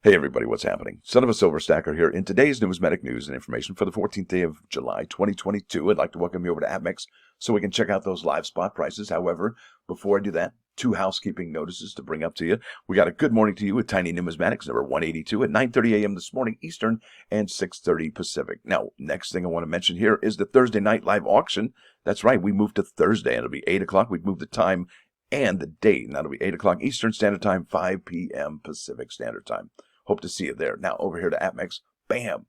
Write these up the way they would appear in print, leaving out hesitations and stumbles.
Hey everybody, what's happening? Son of a Silver Stacker here. In today's Numismatic news and information for the 14th day of July, 2022, I'd like to welcome you over to APMEX so we can check out those live spot prices. However, before I do that, two housekeeping notices to bring up to you. We got a good morning to you with Tiny Numismatics number 182 at 9:30 a.m. this morning Eastern and 6:30 Pacific. Now, next thing I want to mention here is the Thursday night live auction. That's right, we moved to Thursday, and it'll be 8 o'clock. We've moved the time and the date, and that'll be 8 o'clock Eastern Standard Time, 5 p.m. Pacific Standard Time. Hope to see you there. Now, over here to APMEX, bam!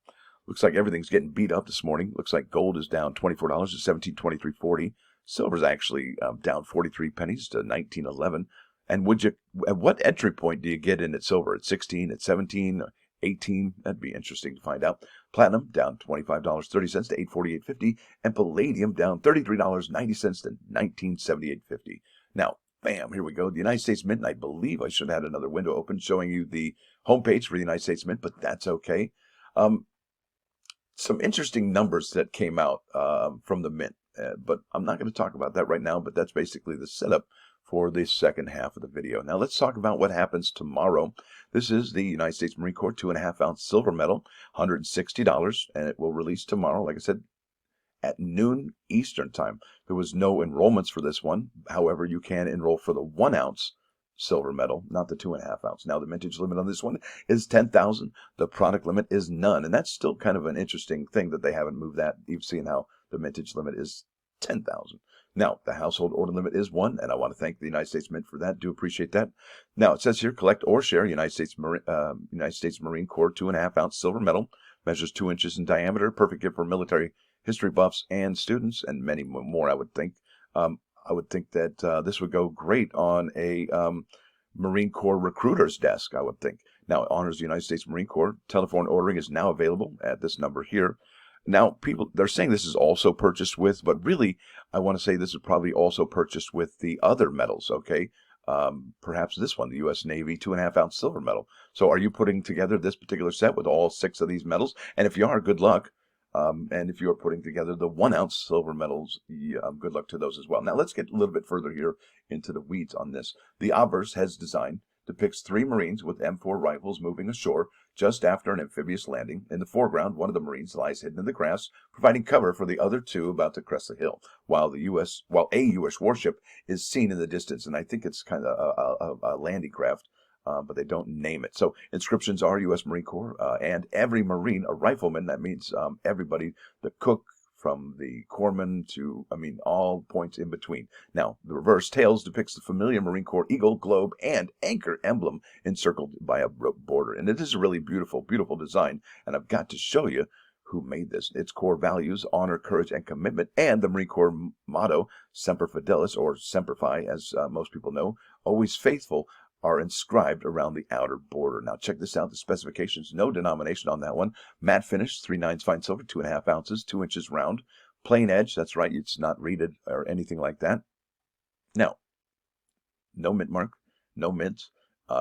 Looks like everything's getting beat up this morning. Looks like gold is down $24 to $1723.40. Silver's actually down 43 pennies to $19.11. And at what entry point do you get in at silver? At 16, at 17, 18? That'd be interesting to find out. Platinum down $25.30 to $848.50. And palladium down $33.90 to $1978.50. Now, bam, here we go. The United States Mint, and I believe I should have had another window open showing you the homepage for the United States Mint, but that's okay. Some interesting numbers that came out from the Mint, but I'm not going to talk about that right now, but that's basically the setup for the second half of the video. Now let's talk about what happens tomorrow. This is the United States Marine Corps 2.5 ounce silver medal, $160, and it will release tomorrow, like I said, at noon Eastern time. There was no enrollments for this one. However, you can enroll for the 1 ounce silver medal, not the 2.5 ounce. Now, the mintage limit on this one is 10,000. The product limit is none. And that's still kind of an interesting thing that they haven't moved that. You've seen how the mintage limit is 10,000. Now, the household order limit is 1, and I want to thank the United States Mint for that. Do appreciate that. Now, it says here, collect or share United States Marine Corps 2.5 ounce silver medal. Measures 2 inches in diameter. Perfect gift for military history buffs and students, and many more, I would think. I would think that this would go great on a Marine Corps recruiter's desk, I would think. Now, it honors the United States Marine Corps. Telephone ordering is now available at this number here. Now, they're saying this is also purchased with, but really, I want to say this is probably also purchased with the other medals, okay? Perhaps this one, the U.S. Navy 2.5 ounce silver medal. So are you putting together this particular set with all 6 of these medals? And if you are, good luck. And if you're putting together the 1 ounce silver medals, good luck to those as well. Now, let's get a little bit further here into the weeds on this. The Obverse has design depicts 3 Marines with M4 rifles moving ashore just after an amphibious landing. In the foreground, one of the Marines lies hidden in the grass, providing cover for the other 2 about to crest the hill, while a U.S. warship is seen in the distance. And I think it's kind of a landing craft. But they don't name it. So inscriptions are U.S. Marine Corps, and every Marine a rifleman. That means everybody, the cook from the corpsman to, all points in between. Now, the reverse tails depicts the familiar Marine Corps eagle, globe, and anchor emblem encircled by a rope border. And it is a really beautiful, beautiful design. And I've got to show you who made this. Its core values, honor, courage, and commitment, and the Marine Corps motto, Semper Fidelis, or Semper Fi, as most people know, always faithful, are inscribed around the outer border. Now, check this out. The specifications, no denomination on that one. Matte finish, 3/9 fine silver, 2.5 ounces, 2 inches round. Plain edge, that's right. It's not reeded or anything like that. Now, no mint mark, no mint,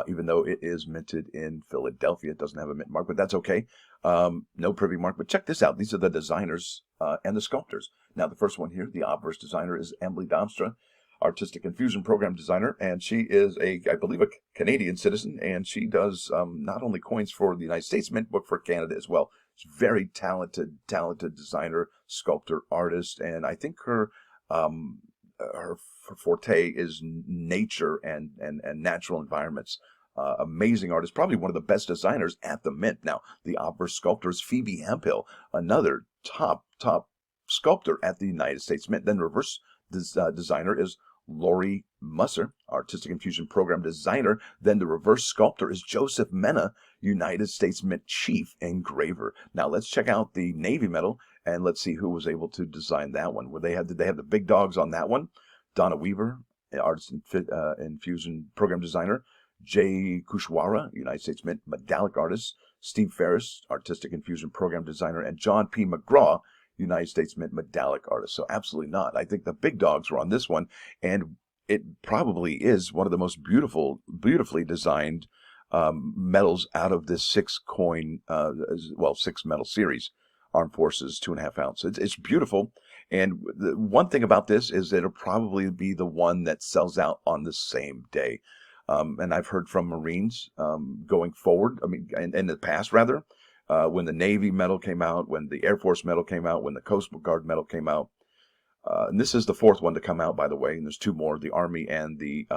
even though it is minted in Philadelphia. It doesn't have a mint mark, but that's okay. No privy mark, but check this out. These are the designers and the sculptors. Now, the first one here, the Obverse designer, is Emily Domstra, Artistic Infusion Program designer, and she is I believe, a Canadian citizen, and she does not only coins for the United States Mint, but for Canada as well. She's a very talented designer, sculptor, artist, and I think her forte is nature and natural environments. Amazing artist, probably one of the best designers at the Mint. Now, the Obverse sculptor is Phoebe Hemphill, another top sculptor at the United States Mint. Then reverse designer is Lori Musser, Artistic Infusion Program designer. Then the reverse sculptor is Joseph Mena, United States Mint chief engraver. Now let's check out the Navy medal and let's see who was able to design that one. Did they have the big dogs on that one? Donna Weaver, Artistic Infusion Program designer. Jay Kushwara, United States Mint medallic artist. Steve Ferris, Artistic Infusion Program designer, and John P. McGraw, United States Mint medallic artist. So absolutely not. I think the big dogs were on this one, and it probably is one of the most beautifully designed medals out of this 6 medal series. Armed Forces 2.5 ounce. It's beautiful, and the one thing about this is that it'll probably be the one that sells out on the same day. And I've heard from Marines going forward, I mean, in the past rather, when the Navy medal came out, when the Air Force medal came out, when the Coast Guard medal came out. And this is the fourth one to come out, by the way, and there's two more, the Army and the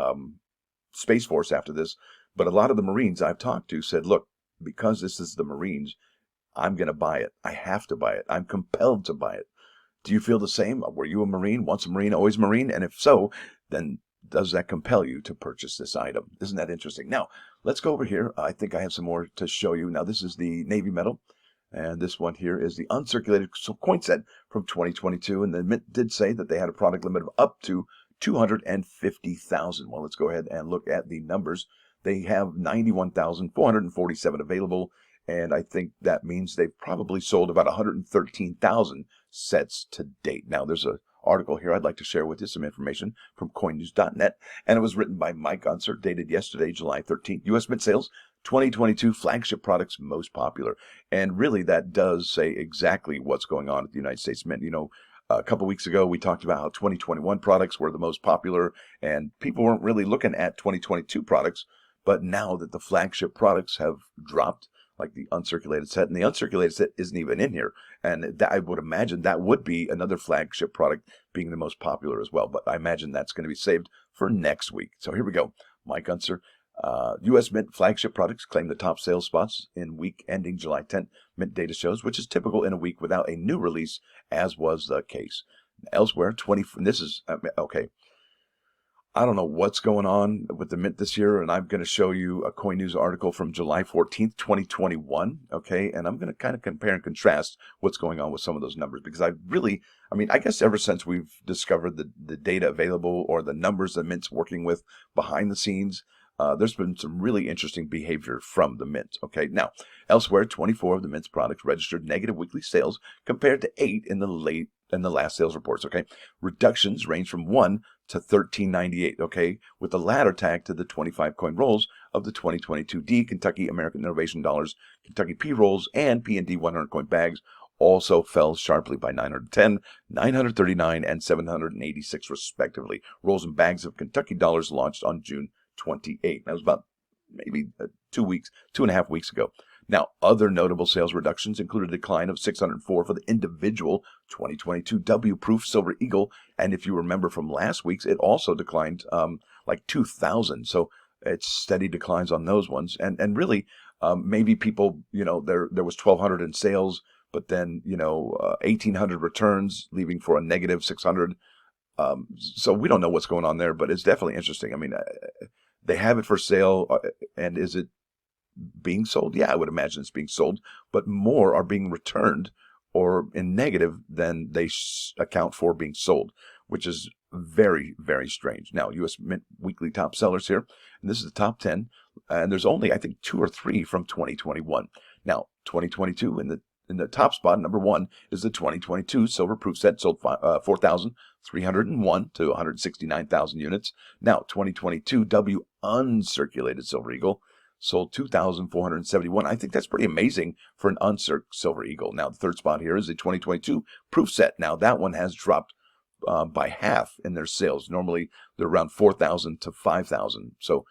Space Force after this. But a lot of the Marines I've talked to said, look, because this is the Marines, I'm going to buy it. I have to buy it. I'm compelled to buy it. Do you feel the same? Were you a Marine? Once a Marine, always a Marine? And if so, then does that compel you to purchase this item? Isn't that interesting? Now, let's go over here. I think I have some more to show you. Now, this is the Navy medal. And this one here is the uncirculated coin set from 2022. And the Mint did say that they had a product limit of up to 250,000. Well, let's go ahead and look at the numbers. They have 91,447 available. And I think that means they've probably sold about 113,000 sets to date. Now, there's an article here I'd like to share with you, some information from coinnews.net. And it was written by Mike Unser, dated yesterday, July 13th. U.S. Mint sales, 2022 flagship products most popular. And really, that does say exactly what's going on at the United States Mint. You know, a couple weeks ago, we talked about how 2021 products were the most popular, and people weren't really looking at 2022 products. But now that the flagship products have dropped, like the uncirculated set, and the uncirculated set isn't even in here, and that, I would imagine that would be another flagship product being the most popular as well. But I imagine that's going to be saved for next week. So here we go. Mike Unser. U.S. Mint flagship products claim the top sales spots in week ending July 10th. Mint data shows, which is typical in a week without a new release, as was the case. Elsewhere, this is, okay. I don't know what's going on with the Mint this year, and I'm going to show you a Coin News article from July 14th, 2021, okay? And I'm going to kind of compare and contrast what's going on with some of those numbers, because I guess ever since we've discovered the data available or the numbers the Mint's working with behind the scenes, there's been some really interesting behavior from the Mint, okay? Now, elsewhere, 24 of the Mint's products registered negative weekly sales compared to 8 in the last sales reports, okay? Reductions range from 1 to $13.98, okay? With the latter tagged to the 25 coin rolls of the 2022 D Kentucky American Innovation Dollars, Kentucky P rolls, and P&D 100 coin bags also fell sharply by 910, 939, and 786 respectively. Rolls and bags of Kentucky dollars launched on June 28. That was about maybe 2.5 weeks ago. Now, other notable sales reductions included a decline of 604 for the individual 2022 W Proof Silver Eagle. And if you remember from last week's, it also declined like 2,000. So it's steady declines on those ones. And really, maybe people, you know, there was 1,200 in sales, but then, you know, 1,800 returns, leaving for a negative 600. So we don't know what's going on there, but it's definitely interesting. I mean, they have it for sale, and is it being sold? Yeah, I would imagine it's being sold, but more are being returned or in negative than they account for being sold, which is very, very strange. Now, U.S. Mint weekly top sellers here, and this is the top 10, and there's only, I think, 2 or 3 from 2021. Now, 2022 in the top spot, number 1 is the 2022 silver proof set, sold 4,301 to 169,000 units. Now, 2022 W uncirculated silver eagle sold 2,471. I think that's pretty amazing for an uncirc silver eagle. Now, the third spot here is the 2022 proof set. Now, that one has dropped by half in their sales. Normally, they're around 4,000 to 5,000. So,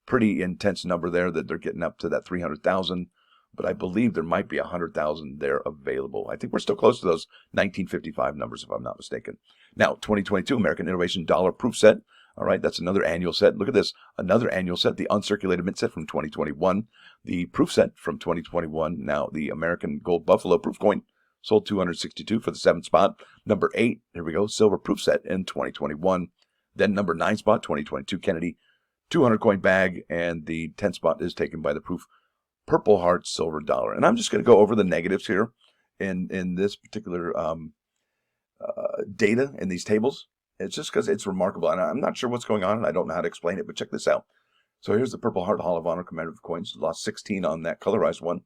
pretty intense number there that they're getting up to that 300,000. But I believe there might be 100,000 there available. I think we're still close to those 1955 numbers, if I'm not mistaken. Now, 2022 American Innovation Dollar Proof Set. All right, that's another annual set. Look at this, another annual set, the uncirculated Mint set from 2021, the proof set from 2021. Now, the American Gold Buffalo Proof Coin sold 262 for the 7th spot. Number 8, here we go, silver proof set in 2021. Then number 9 spot, 2022 Kennedy 200 coin bag, and the 10th spot is taken by the proof Purple Heart Silver Dollar. And I'm just going to go over the negatives here in this particular data in these tables. It's just because it's remarkable, and I'm not sure what's going on, and I don't know how to explain it, but check this out. So here's the Purple Heart Hall of Honor commemorative coins. Lost 16 on that colorized one,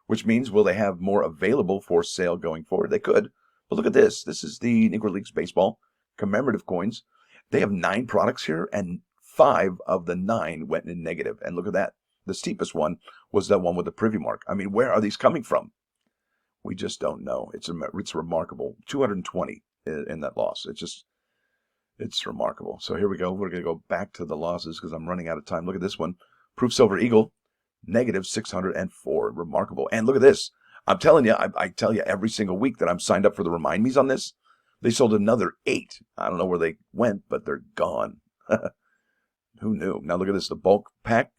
which means will they have more available for sale going forward? They could. But look at this. This is the Negro Leagues Baseball commemorative coins. They have 9 products here, and 5 of the 9 went in negative. And look at that. The steepest one was that one with the privy mark. I mean, where are these coming from? We just don't know. It's remarkable. 220 in that loss. It's just... It's remarkable. So here we go. We're going to go back to the losses because I'm running out of time. Look at this one. Proof Silver Eagle, negative 604. Remarkable. And look at this. I'm telling you, I tell you every single week that I'm signed up for the Remind Me's on this. They sold another 8. I don't know where they went, but they're gone. Who knew? Now look at this. The bulk pack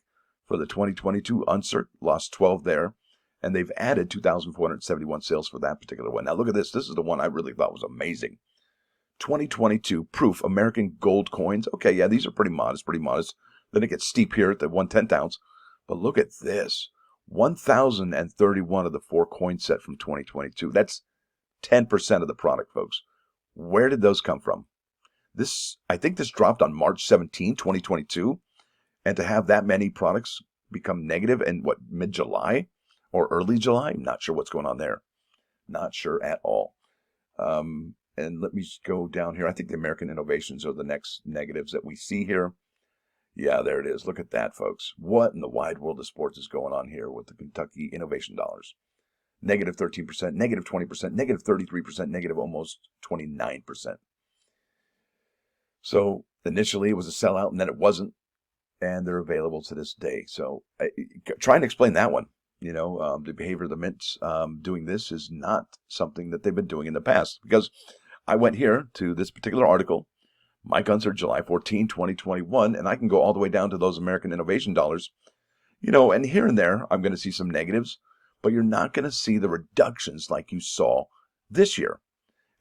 for the 2022 Uncert lost 12 there. And they've added 2,471 sales for that particular one. Now look at this. This is the one I really thought was amazing. 2022 Proof American Gold coins. Okay, yeah, these are pretty modest, Then it gets steep here at the 1/10 ounce. But look at this. 1,031 of the 4 coin set from 2022. That's 10% of the product, folks. Where did those come from? I think this dropped on March 17, 2022. And to have that many products become negative in mid-July or early July? Not sure what's going on there. Not sure at all. And let me go down here. I think the American Innovations are the next negatives that we see here. Yeah, there it is. Look at that, folks. What in the wide world of sports is going on here with the Kentucky Innovation Dollars? Negative 13%, negative 20%, negative 33%, negative almost 29%. So initially it was a sellout and then it wasn't. And they're available to this day. So try and explain that one. The behavior of the mints doing this is not something that they've been doing in the past. Because I went here to this particular article, Mike Uncert, July 14, 2021, and I can go all the way down to those American Innovation Dollars. And here and there, I'm going to see some negatives, but you're not going to see the reductions like you saw this year.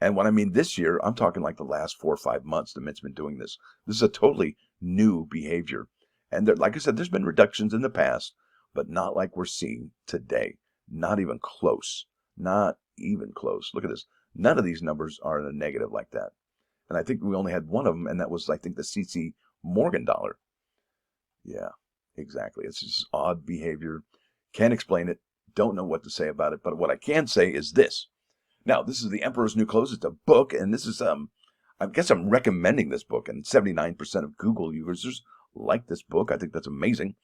And when I mean this year, I'm talking like the last 4 or 5 months the Mint's been doing this. This is a totally new behavior. And like I said, there's been reductions in the past, but not like we're seeing today. Not even close. Not even close. Look at this. None of these numbers are in a negative like that. And I think we only had one of them, and that was, I think, the CC Morgan dollar. Yeah, exactly. It's just odd behavior. Can't explain it. Don't know what to say about it. But what I can say is this. Now, this is The Emperor's New Clothes. It's a book, and this is, I guess I'm recommending this book, and 79% of Google users like this book. I think that's amazing.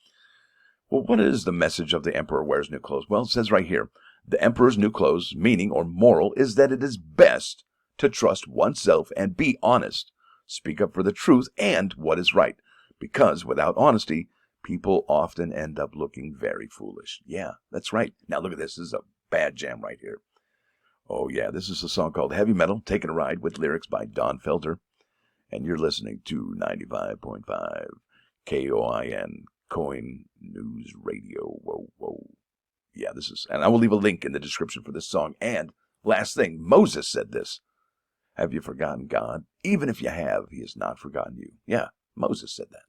Well, what is the message of The Emperor Wears New Clothes? Well, it says right here, The Emperor's New Clothes meaning or moral is that it is best to trust oneself and be honest. Speak up for the truth and what is right. Because without honesty, people often end up looking very foolish. Yeah, that's right. Now look at this. This is a bad jam right here. Oh yeah, this is a song called Heavy Metal, Taking a Ride with lyrics by Don Felder. And you're listening to 95.5 KOIN, Coin News Radio. Whoa, whoa. Yeah, this is, and I will leave a link in the description for this song. And last thing, Moses said this. Have you forgotten God? Even if you have, he has not forgotten you. Yeah, Moses said that.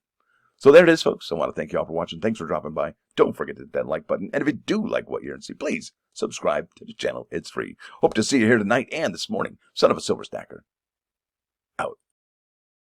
So there it is, folks. I want to thank you all for watching. Thanks for dropping by. Don't forget to hit that like button. And if you do like what you're seeing, please subscribe to the channel. It's free. Hope to see you here tonight and this morning. Son of a Silver Stacker. Out.